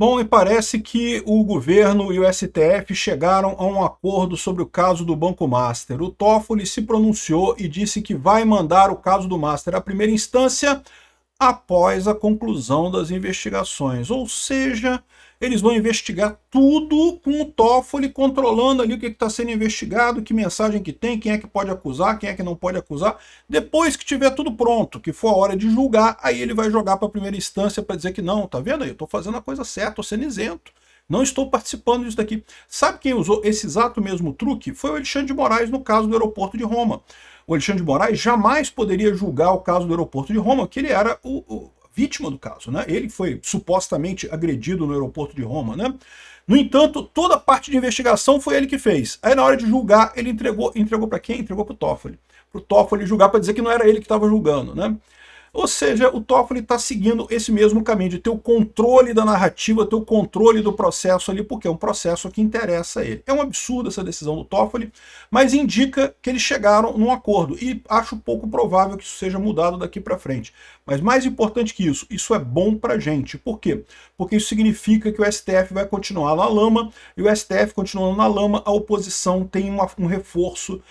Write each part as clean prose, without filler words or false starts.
Bom, e parece que o governo e o STF chegaram a um acordo sobre o caso do Banco Master. O Toffoli se pronunciou e disse que vai mandar o caso do Master à primeira instância após a conclusão das investigações. Ou seja, eles vão investigar tudo com o Toffoli controlando ali o que está sendo investigado, que mensagem que tem, quem é que pode acusar, quem é que não pode acusar. Depois que tiver tudo pronto, que for a hora de julgar, aí ele vai jogar para a primeira instância para dizer que não, tá vendo aí, eu estou fazendo a coisa certa, estou sendo isento. Não estou participando disso daqui. Sabe quem usou esse exato mesmo truque? Foi o Alexandre de Moraes no caso do aeroporto de Roma. O Alexandre de Moraes jamais poderia julgar o caso do aeroporto de Roma, que ele era o vítima do caso, né? Ele foi supostamente agredido no aeroporto de Roma, né? No entanto, toda a parte de investigação foi ele que fez. Aí na hora de julgar, ele entregou para quem? Entregou para o Toffoli. Para o Toffoli julgar, para dizer que não era ele que estava julgando, né? Ou seja, o Toffoli está seguindo esse mesmo caminho de ter o controle da narrativa, ter o controle do processo ali, porque é um processo que interessa a ele. É um absurdo essa decisão do Toffoli, mas indica que eles chegaram num acordo, e acho pouco provável que isso seja mudado daqui para frente. Mas mais importante que isso é bom para a gente. Por quê? Porque isso significa que o STF vai continuar na lama, e o STF continuando na lama, a oposição tem um reforço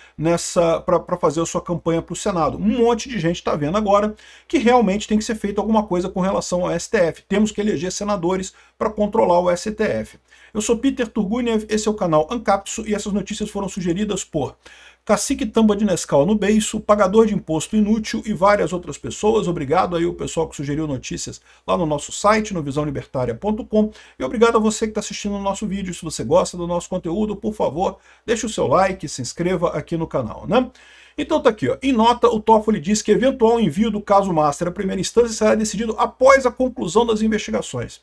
para fazer a sua campanha para o Senado. Um monte de gente está vendo agora que realmente tem que ser feito alguma coisa com relação ao STF. Temos que eleger senadores para controlar o STF. Eu sou Peter Turguniev, esse é o canal Ancapso, e essas notícias foram sugeridas por Cacique Tamba de Nescau no beiço, pagador de imposto inútil e várias outras pessoas. Obrigado aí o pessoal que sugeriu notícias lá no nosso site, no visãolibertaria.com, e obrigado a você que está assistindo o nosso vídeo. Se você gosta do nosso conteúdo, por favor, deixe o seu like, se inscreva aqui no canal, né? Então tá aqui, ó. Em nota, o Toffoli diz que eventual envio do caso Master à primeira instância será decidido após a conclusão das investigações.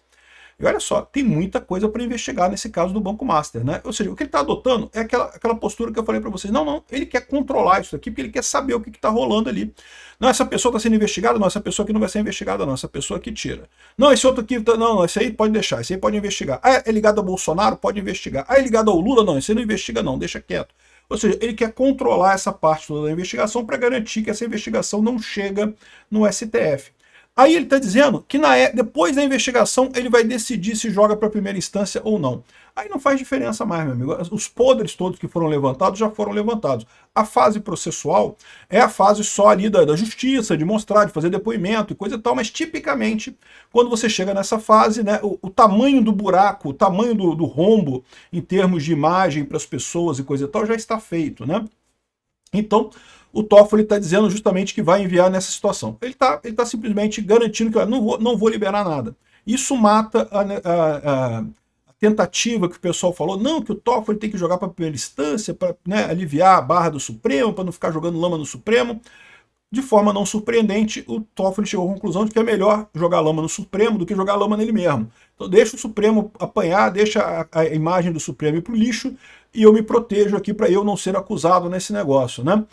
E olha só, tem muita coisa para investigar nesse caso do Banco Master, né? Ou seja, o que ele está adotando é aquela postura que eu falei para vocês. Não, ele quer controlar isso aqui, porque ele quer saber o que está rolando ali. Não, essa pessoa está sendo investigada, não, essa pessoa aqui não vai ser investigada, não, essa pessoa aqui tira. Não, esse outro aqui, não, esse aí pode deixar, esse aí pode investigar. Ah, é ligado ao Bolsonaro? Pode investigar. Ah, é ligado ao Lula? Não, esse aí não investiga não, deixa quieto. Ou seja, ele quer controlar essa parte toda da investigação para garantir que essa investigação não chega no STF. Aí ele está dizendo que depois da investigação ele vai decidir se joga para a primeira instância ou não. Aí não faz diferença mais, meu amigo. Os podres todos que foram levantados já foram levantados. A fase processual é a fase só ali da justiça, de mostrar, de fazer depoimento e coisa e tal, mas tipicamente, quando você chega nessa fase, né, o tamanho do buraco, o tamanho do rombo em termos de imagem para as pessoas e coisa e tal já está feito, né? Então, o Toffoli está dizendo justamente que vai enviar nessa situação. Ele tá simplesmente garantindo que olha, não vou liberar nada. Isso mata a tentativa que o pessoal falou, não, que o Toffoli tem que jogar para a primeira instância, para, né, aliviar a barra do Supremo, para não ficar jogando lama no Supremo. De forma não surpreendente, o Toffoli chegou à conclusão de que é melhor jogar lama no Supremo do que jogar lama nele mesmo. Então deixa o Supremo apanhar, deixa a imagem do Supremo ir para o lixo, e eu me protejo aqui para eu não ser acusado nesse negócio, né?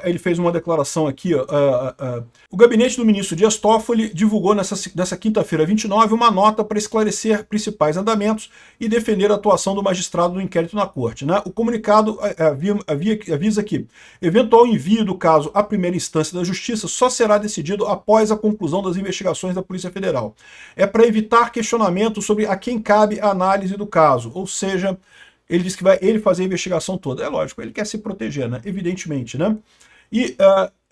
Ele fez uma declaração aqui, ó, o gabinete do ministro Dias Toffoli divulgou nessa quinta-feira 29 uma nota para esclarecer principais andamentos e defender a atuação do magistrado do inquérito na corte, né? O comunicado avisa que eventual envio do caso à primeira instância da justiça só será decidido após a conclusão das investigações da Polícia Federal. É para evitar questionamento sobre a quem cabe a análise do caso, ou seja, ele diz que vai fazer a investigação toda. É lógico, ele quer se proteger, né? Evidentemente, né? E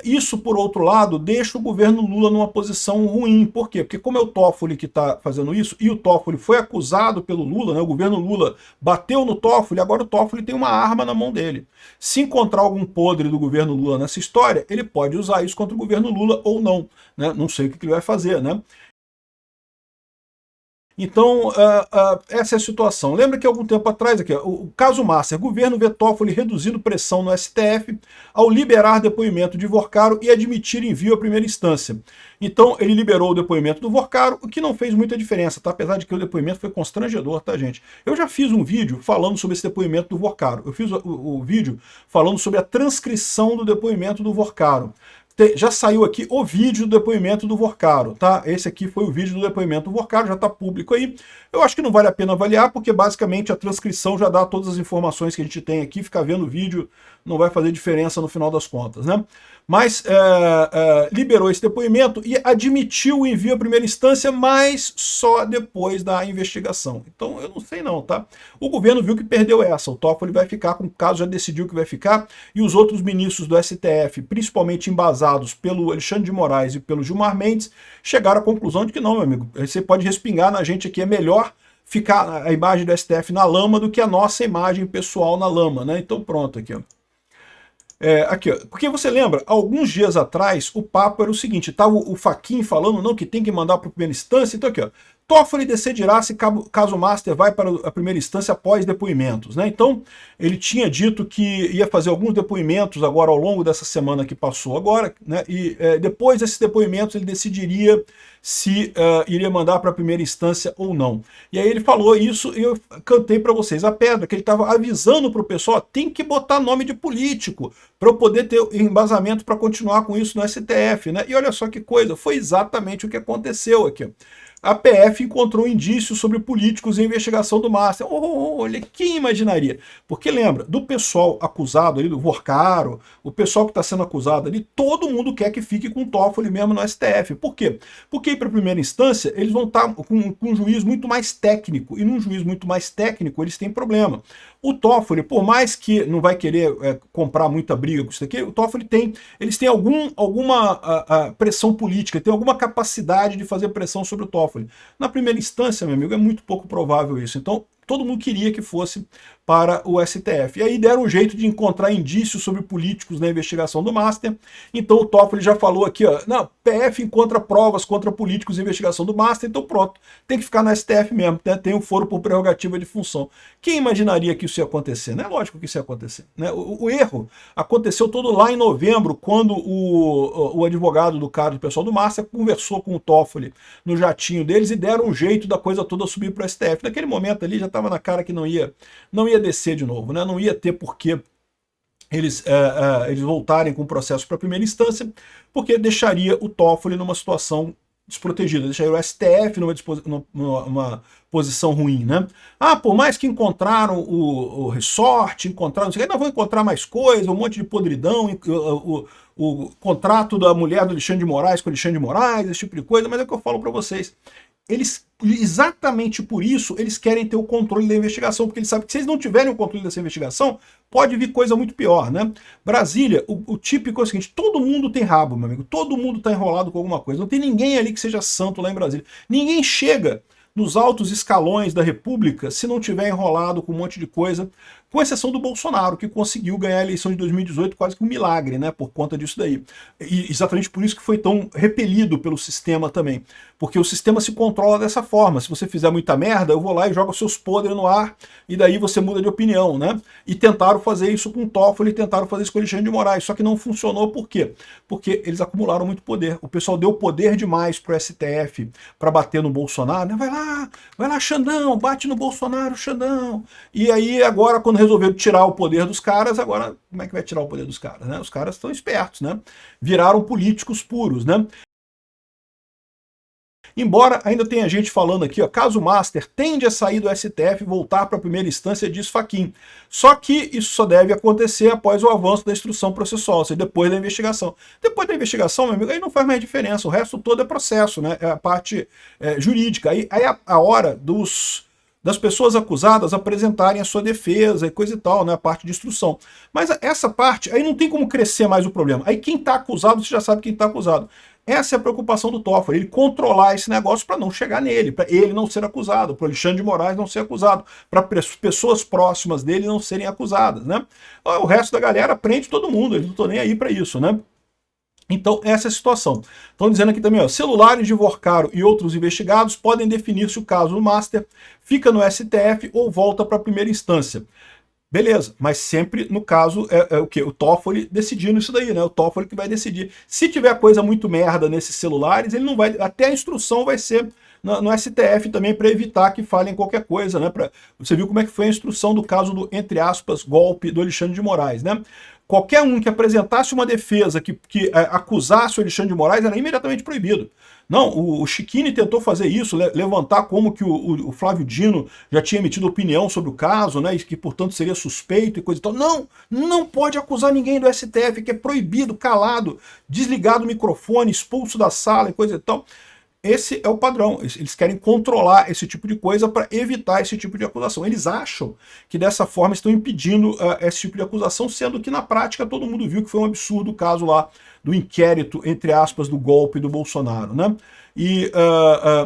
isso, por outro lado, deixa o governo Lula numa posição ruim. Por quê? Porque como é o Toffoli que está fazendo isso, e o Toffoli foi acusado pelo Lula, né? O governo Lula bateu no Toffoli, agora o Toffoli tem uma arma na mão dele. Se encontrar algum podre do governo Lula nessa história, ele pode usar isso contra o governo Lula ou não, né? Não sei o que ele vai fazer, né? Então, essa é a situação. Lembra que algum tempo atrás, aqui, o caso Master, governo vê Toffoli reduzindo pressão no STF ao liberar depoimento de Vorcaro e admitir envio à primeira instância. Então, ele liberou o depoimento do Vorcaro, o que não fez muita diferença, tá? Apesar de que o depoimento foi constrangedor, tá, gente? Eu já fiz um vídeo falando sobre esse depoimento do Vorcaro. Eu fiz o vídeo falando sobre a transcrição do depoimento do Vorcaro. já saiu aqui o vídeo do depoimento do Vorcaro, tá? Esse aqui foi o vídeo do depoimento do Vorcaro, já está público aí. Eu acho que não vale a pena avaliar, porque basicamente a transcrição já dá todas as informações que a gente tem aqui, ficar vendo o vídeo não vai fazer diferença no final das contas, né? Mas liberou esse depoimento e admitiu o envio à primeira instância, mas só depois da investigação. Então eu não sei não, tá? O governo viu que perdeu essa, o Toffoli vai ficar com o caso, já decidiu que vai ficar, e os outros ministros do STF, principalmente embasados pelo Alexandre de Moraes e pelo Gilmar Mendes, chegaram à conclusão de que não, meu amigo, você pode respingar na gente aqui, é melhor ficar a imagem do STF na lama do que a nossa imagem pessoal na lama, né? Então pronto, aqui, ó. Aqui, ó, porque você lembra, alguns dias atrás, o papo era o seguinte, estava o Fachin falando, não, que tem que mandar para a primeira instância, então aqui, ó, Toffoli decidirá se caso Master vai para a primeira instância após depoimentos, né? Então, ele tinha dito que ia fazer alguns depoimentos agora ao longo dessa semana que passou agora, né? E depois desses depoimentos ele decidiria se iria mandar para a primeira instância ou não. E aí ele falou isso e eu cantei para vocês a pedra, que ele estava avisando para o pessoal, tem que botar nome de político para eu poder ter embasamento para continuar com isso no STF, né? E olha só que coisa, foi exatamente o que aconteceu aqui. A PF encontrou indícios sobre políticos em investigação do Master. Olha, quem imaginaria? Porque lembra, do pessoal acusado ali, do Vorcaro, o pessoal que está sendo acusado ali, todo mundo quer que fique com o Toffoli mesmo no STF. Por quê? Porque aí para a primeira instância eles vão estar com um juiz muito mais técnico, e num juiz muito mais técnico eles têm problema. O Toffoli, por mais que não vai querer comprar muita briga com isso aqui, o Toffoli eles têm alguma pressão política, tem alguma capacidade de fazer pressão sobre o Toffoli. Na primeira instância, meu amigo, é muito pouco provável isso. Então, todo mundo queria que fosse para o STF. E aí deram um jeito de encontrar indícios sobre políticos na investigação do Master. Então o Toffoli já falou aqui, ó, não, PF encontra provas contra políticos em investigação do Master, então pronto, tem que ficar no STF mesmo, né? Tem um foro por prerrogativa de função. Quem imaginaria que isso ia acontecer? Não é lógico que isso ia acontecer, né? O erro aconteceu todo lá em novembro, quando o advogado do caso do pessoal do Master conversou com o Toffoli no jatinho deles e deram um jeito da coisa toda subir para o STF. Naquele momento ali já estava na cara que não ia descer de novo, né? Não ia ter porquê eles voltarem com o processo para a primeira instância, porque deixaria o Toffoli numa situação desprotegida, deixaria o STF numa posição ruim, né? Ah, por mais que encontraram o resort, encontraram, não sei o que, ainda vão encontrar mais coisa, um monte de podridão, o contrato da mulher do Alexandre de Moraes com o Alexandre de Moraes, esse tipo de coisa, mas é o que eu falo para vocês. Eles, exatamente por isso, eles querem ter o controle da investigação, porque eles sabem que se eles não tiverem o controle dessa investigação, pode vir coisa muito pior, né? Brasília, o típico é o seguinte, todo mundo tem rabo, meu amigo, todo mundo tá enrolado com alguma coisa, não tem ninguém ali que seja santo lá em Brasília. Ninguém chega nos altos escalões da República se não tiver enrolado com um monte de coisa, com exceção do Bolsonaro, que conseguiu ganhar a eleição de 2018 quase que um milagre, né, por conta disso daí. E exatamente por isso que foi tão repelido pelo sistema também, porque o sistema se controla dessa forma. Se você fizer muita merda, eu vou lá e jogo os seus podres no ar, e daí você muda de opinião, né? E tentaram fazer isso com o Toffoli, tentaram fazer isso com o Alexandre de Moraes, só que não funcionou. Por quê? Porque eles acumularam muito poder. O pessoal deu poder demais pro STF para bater no Bolsonaro, né? Vai lá, Xandão, bate no Bolsonaro, Xandão. E aí agora, quando resolveram tirar o poder dos caras, agora como é que vai tirar o poder dos caras, né? Os caras estão espertos, né? Viraram políticos puros, né? Embora ainda tenha gente falando aqui, ó, caso Master tende a sair do STF e voltar para a primeira instância, diz Fachin. Só que isso só deve acontecer após o avanço da instrução processual, ou seja, depois da investigação. Depois da investigação, meu amigo, aí não faz mais diferença, o resto todo é processo, né? É a parte jurídica. Aí é a hora das pessoas acusadas apresentarem a sua defesa e coisa e tal, né, a parte de instrução. Mas essa parte, aí não tem como crescer mais o problema. Aí quem está acusado, você já sabe quem está acusado. Essa é a preocupação do Toffoli, ele controlar esse negócio para não chegar nele, para ele não ser acusado, para o Alexandre de Moraes não ser acusado, para pessoas próximas dele não serem acusadas, né? O resto da galera prende todo mundo, eles não estão nem aí para isso, né? Então, essa é a situação. Estão dizendo aqui também, ó, celulares de Vorcaro e outros investigados podem definir se o caso do Master fica no STF ou volta para a primeira instância. Beleza, mas sempre no caso o quê? O Toffoli decidindo isso daí, né? O Toffoli que vai decidir. Se tiver coisa muito merda nesses celulares, ele não vai. Até a instrução vai ser no STF também para evitar que falem qualquer coisa, né? Você viu como é que foi a instrução do caso do, entre aspas, golpe do Alexandre de Moraes, né? qualquer um que apresentasse uma defesa que acusasse o Alexandre de Moraes era imediatamente proibido. Não, o Schiquini tentou fazer isso, levantar como que o Flávio Dino já tinha emitido opinião sobre o caso, né, e que, portanto, seria suspeito e coisa e tal. Não, não pode acusar ninguém do STF, que é proibido, calado, desligado o microfone, expulso da sala e coisa e tal. Esse é o padrão, eles querem controlar esse tipo de coisa para evitar esse tipo de acusação. Eles acham que dessa forma estão impedindo esse tipo de acusação, sendo que na prática todo mundo viu que foi um absurdo o caso lá do inquérito, entre aspas, do golpe do Bolsonaro, né? E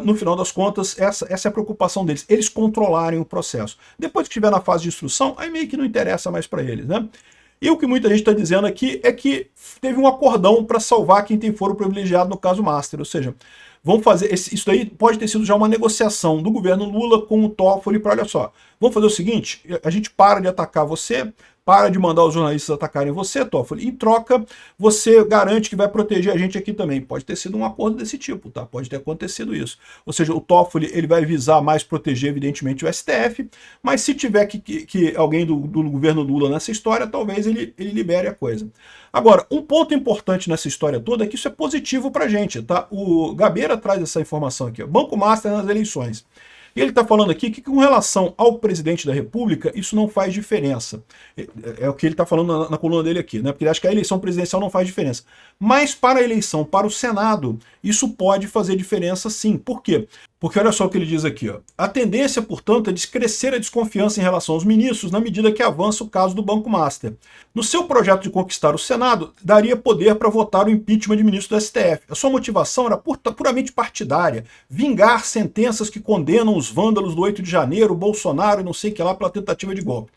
no final das contas, essa é a preocupação deles, eles controlarem o processo. Depois que estiver na fase de instrução, aí meio que não interessa mais para eles, né? E o que muita gente está dizendo aqui é que teve um acordão para salvar quem tem foro privilegiado no caso Master, ou seja, vamos fazer, isso daí pode ter sido já uma negociação do governo Lula com o Toffoli para, olha só, vamos fazer o seguinte, a gente para de atacar você, para de mandar os jornalistas atacarem você, Toffoli, em troca você garante que vai proteger a gente aqui também. Pode ter sido um acordo desse tipo, tá? Pode ter acontecido isso. Ou seja, o Toffoli ele vai visar mais proteger, evidentemente, o STF, mas se tiver que alguém do governo Lula nessa história, talvez ele libere a coisa. Agora, um ponto importante nessa história toda é que isso é positivo pra gente, tá? O Gabeira traz essa informação aqui, ó, Banco Master nas eleições. E ele está falando aqui que com relação ao presidente da República, isso não faz diferença. É o que ele está falando na coluna dele aqui, né? Porque ele acha que a eleição presidencial não faz diferença. Mas para a eleição para o Senado, isso pode fazer diferença sim. Por quê? Porque olha só o que ele diz aqui, ó. A tendência, portanto, é de crescer a desconfiança em relação aos ministros na medida que avança o caso do Banco Master. No seu projeto de conquistar o Senado, daria poder para votar o impeachment de ministro do STF. A sua motivação era puramente partidária, vingar sentenças que condenam os vândalos do 8 de janeiro, Bolsonaro e não sei o que lá pela tentativa de golpe.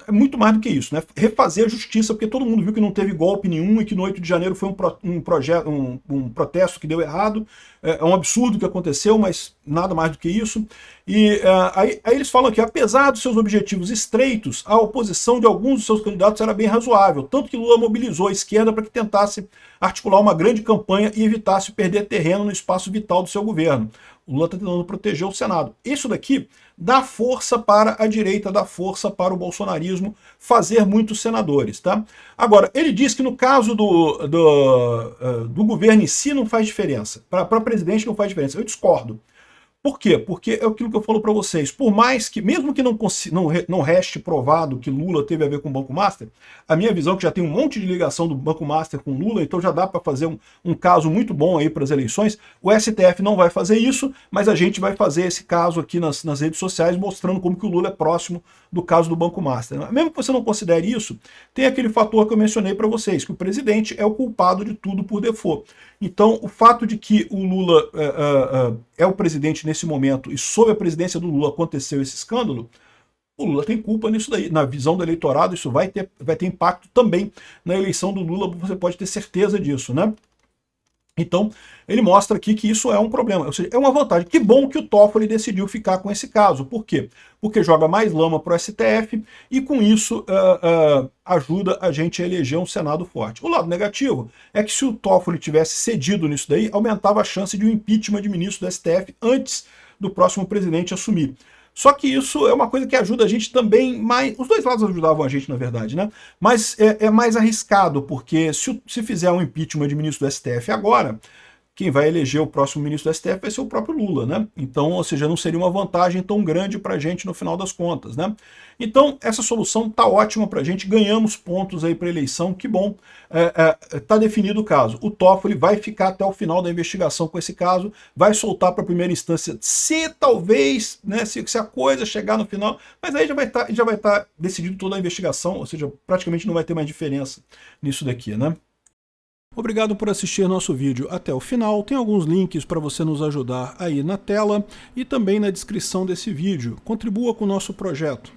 É muito mais do que isso, né? Refazer a justiça, porque todo mundo viu que não teve golpe nenhum e que no 8 de janeiro foi um protesto que deu errado. É um absurdo o que aconteceu, mas nada mais do que isso. E aí eles falam que, apesar dos seus objetivos estreitos, a oposição de alguns dos seus candidatos era bem razoável, tanto que Lula mobilizou a esquerda para que tentasse articular uma grande campanha e evitasse perder terreno no espaço vital do seu governo. O Lula está tentando proteger o Senado. Isso daqui dá força para a direita, dá força para o bolsonarismo fazer muitos senadores, tá? Agora, ele diz que no caso do governo em si não faz diferença. Para presidente não faz diferença. Eu discordo. Por quê? Porque é aquilo que eu falo para vocês. Por mais que, mesmo que não reste provado que Lula teve a ver com o Banco Master, a minha visão é que já tem um monte de ligação do Banco Master com Lula, então já dá para fazer um caso muito bom aí para as eleições. O STF não vai fazer isso, mas a gente vai fazer esse caso aqui nas redes sociais, mostrando como que o Lula é próximo do caso do Banco Master. Mesmo que você não considere isso, tem aquele fator que eu mencionei para vocês, que o presidente é o culpado de tudo por default. Então, o fato de que o Lula é o presidente nesse momento e sob a presidência do Lula aconteceu esse escândalo, o Lula tem culpa nisso daí. Na visão do eleitorado, isso vai ter impacto também na eleição do Lula, você pode ter certeza disso, né? Então, ele mostra aqui que isso é um problema, ou seja, é uma vantagem. Que bom que o Toffoli decidiu ficar com esse caso. Por quê? Porque joga mais lama para o STF e com isso ajuda a gente a eleger um Senado forte. O lado negativo é que se o Toffoli tivesse cedido nisso daí, aumentava a chance de um impeachment de ministro do STF antes do próximo presidente assumir. Só que isso é uma coisa que ajuda a gente também mais... Os dois lados ajudavam a gente, na verdade, né? Mas é mais arriscado, porque se fizer um impeachment de ministro do STF agora, quem vai eleger o próximo ministro do STF vai ser o próprio Lula, né? Então, ou seja, não seria uma vantagem tão grande para a gente no final das contas, né? Então, essa solução tá ótima para a gente, ganhamos pontos aí para a eleição, que bom, tá definido o caso. O Toffoli vai ficar até o final da investigação com esse caso, vai soltar para a primeira instância, se talvez, né, se a coisa chegar no final, mas aí já vai estar decidido toda a investigação, ou seja, praticamente não vai ter mais diferença nisso daqui, né? Obrigado por assistir nosso vídeo até o final. Tem alguns links para você nos ajudar aí na tela e também na descrição desse vídeo. Contribua com o nosso projeto.